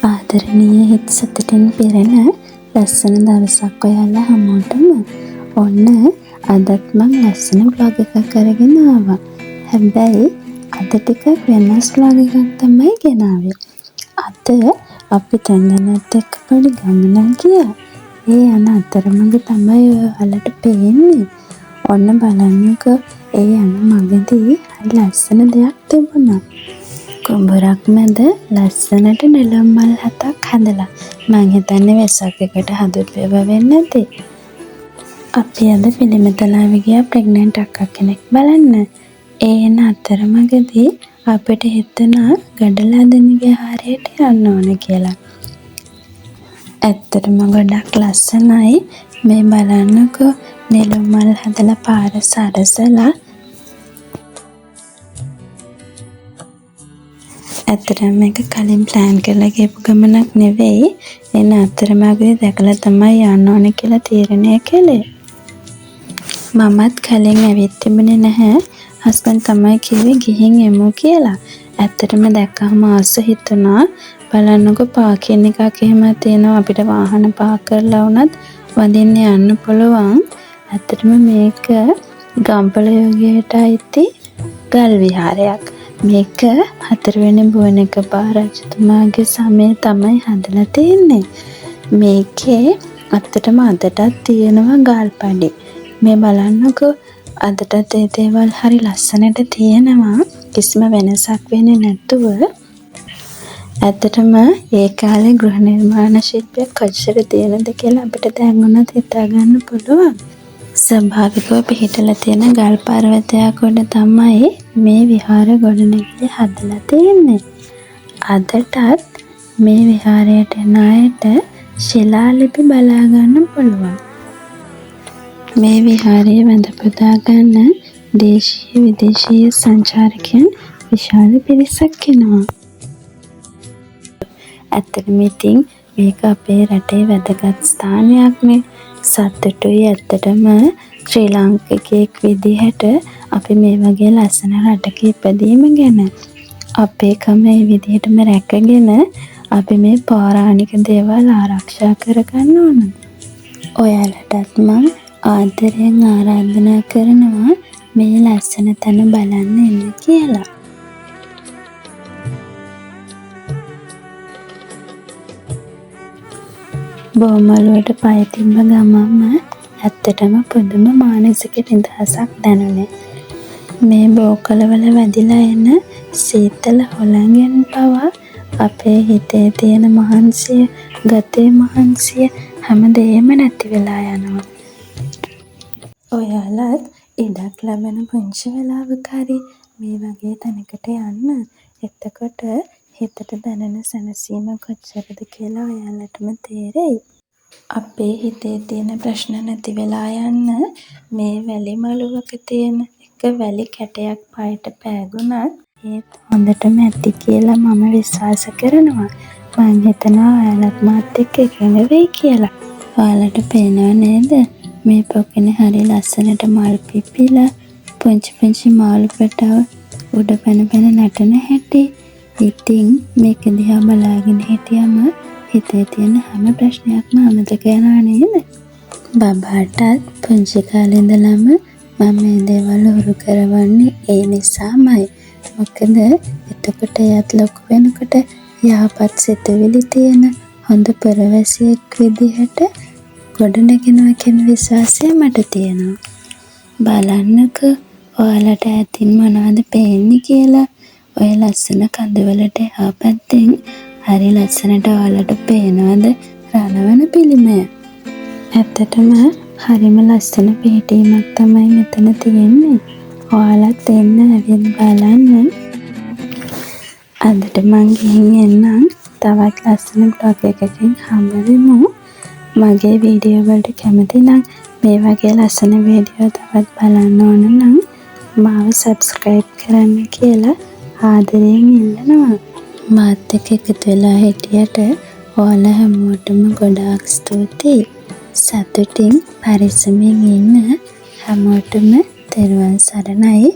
ආදරණීය හිත් සතුටින් පිරෙන ලස්සන දවසක් ඔයාලා හැමෝටම. ඔන්න අදත් මං ලස්සන බ්ලොග් එකක් අරගෙන ආවා. හැබැයි අද ටිකක් වෙනස් බ්ලොග් එකක් තමයි ගෙනාවේ. අද අපි තැන්දනත් එක්ක පොඩි ගමනක් ගියා. ඒ යන අතරමඟ තමයි ඔයාලට පේන්නේ. ඔන්න බලන්නකෝ, ඒ යන මගදී හරි ලස්සන දෙයක් තිබුණා. කුඹුරක් මැද ලස්සනට නෙළුම් මල් 7ක් හදලා. මං හිතන්නේ වෙසක් එකට හදුපේවා වෙන්නේ නැති. අපි අද පිළිමතලාවේ ගියා ප්‍රෙග්නන්ට් අක්කා කෙනෙක් බලන්න. ඒ එන අතරමඟදී අපිට හිතුණා ගඩලාදෙන විහාරයට යන්න ඕන කියලා. ඇත්තටම ගොඩක් ලස්සනයි. මේ බලන්නකෝ, නෙළුම් මල් හදලා පාර සරසලා. ඇත්තටම මේක කලින් ප්ලෑන් කරලා ගියපු ගමනක් නෙවෙයි. එන අතරමඟදී දැකලා තමයි යන්න ඕන කියලා තීරණය කළේ. මමත් කලින් ඇවිත් තිබුණේ නැහැ. හස්බන්ඩ් තමයි කිව්වේ ගිහින් එමු කියලා. ඇත්තටම දැක්කම ආස හිතුණා. බලන්නකෝ, පාකින් එකක් එහෙම තියෙනවා. අපිට වාහන පාක් කරලා වුණත් වදින්න යන්න පුළුවන්. ඇත්තටම මේක ගම්පල යුගයට අයිති ගල් විහාරයක්. මේක 4 වෙනි බුවනකපා රජතුමාගේ සමයේ තමයි හදලා තියෙන්නේ. මේකේ ඇත්තටම අදටත් තියෙනවා ගල්පඩි. මේ බලන්නකෝ, අදටත් ඒ දේවල් හරි ලස්සනට තියෙනවා. කිසිම වෙනසක් වෙන්නේ නැතුව. ඇත්තටම ඒ කාලේ ගෘහ නිර්මාණ ශිල්පයක් කොච්චර තියෙනද කියලා අපිට දැන් උනත් හිතා ගන්න පුළුවන්. ස්වභාවිකව පිහිටලා තියෙන ගල් පර්වතයක් උඩ තමයි මේ විහාර ගොඩනැගිලි හදලා තියෙන්නේ. අදටත් මේ විහාරයට එන අයට ශිලාලිපි බලා ගන්න පුළුවන්. මේ විහාරයේ වැඳ පුදා ගන්න දේශීය විදේශීය සංචාරකයන් විශාල පිරිසක් එනවා. ඇත්තටම ඉතින් මේක අපේ රටේ වැදගත් ස්ථානයක්නේ. සතුටුයි ඇත්තටම ශ්‍රී ලාංකිකයෙක් විදිහට අපි මේ වගේ ලස්සන රටක ඉපදීම ගැන. අපේකම මේ විදිහටම රැකගෙන අපි මේ පෞරාණික දේවල් ආරක්ෂා කරගන්න ඕන. ඔයාලටත් මං ආදරයෙන් ආරාධනා කරනවා මේ ලස්සන තැන බලන්න එන්න කියලා. බොමලුවට පය තිබ්බ ගමන්ම ඇත්තටම පුදුම මානසික නිදහසක් දැනුනේ. මේ බෝකලවල වැදිලා එන සීතල හොළඟෙන් පවා අපේ හිතේ තියෙන මහන්සිය, ගතේ මහන්සිය හැමදේම නැති වෙලා යනවා. ඔයාලත් ඉඩක් ලැබෙන පුංචි වෙලාවක හරි මේ වගේ තැනකට යන්න. එතකොට හිතට දැනෙන සැනසීම කොච්චරද කියලා ඔයාලටම තේරෙයි. අපේ හිතේ තියෙන ප්‍රශ්න නැති වෙලා යන්න මේ වැලි මළුවක තියෙන එක වැලි කැටයක් පයට පෑගුණත් ඒත් හොඳටම ඇති කියලා මම විශ්වාස කරනවා. මං හිතනවා ඔයාලත් මාත් එක්ක එකඟ වෙයි කියලා. ඔයාලට පේනව නේද? මේ පොකනේ හරි ලස්සනට මල් පිපිලා පුංචි පුංචි මාළු පැටව උඩ පැන පැන නටන හැටි. ඉතින් මේක දිහා බලාගෙන හිටියම හිතේ තියෙන හැම ප්‍රශ්නයක්ම අමතක යනවා නේද? බබාටත් පුංචි කාලේ ඉඳලම මම මේ දේවල් උරු කරවන්නේ ඒ නිසාමයි. මොකද එතකොට එයාත් ලොකු වෙනකොට යහපත් සිතුවිලි තියෙන හොඳ පුරවැසියෙක් විදිහට ගොඩනගෙනවා කියන විශ්වාසය මට තියෙනවා. බලන්නකෝ, ඔයාලට ඇතින් මොනවද පේන්නේ කියලා. ඔය ලස්සන කඳවලට එහා පැත්තෙන් හරි ලස්සනට ඔයාලට පේනවද රණවන පිළිමය? ඇත්තටම හරිම ලස්සන පිහිටීමක් තමයි මෙතන තියෙන්නේ. ඔයාලත් එන්න ඇවිත් බලන්න. අදට මං ගිහින් එන්නම්. තවත් ලස්සන බ්ලොග් එකකින් හම්බ වෙමු. මගේ වීඩියෝ වලට කැමති නම් මේ වගේ ලස්සන වීඩියෝ තවත් බලන්න ඕන නම් මාව සබ්ස්ක්‍රයිබ් කරන්න කියලා ආදරයෙන් ඉල්ලනවා. මාත් එක්ක එකතු වෙලා හිටියට ඔයාලා හැමෝටම ගොඩාක් ස්තුතියි. සතුටින් පරිස්සමින් ඉන්න හැමෝටම තෙරුවන් සරණයි.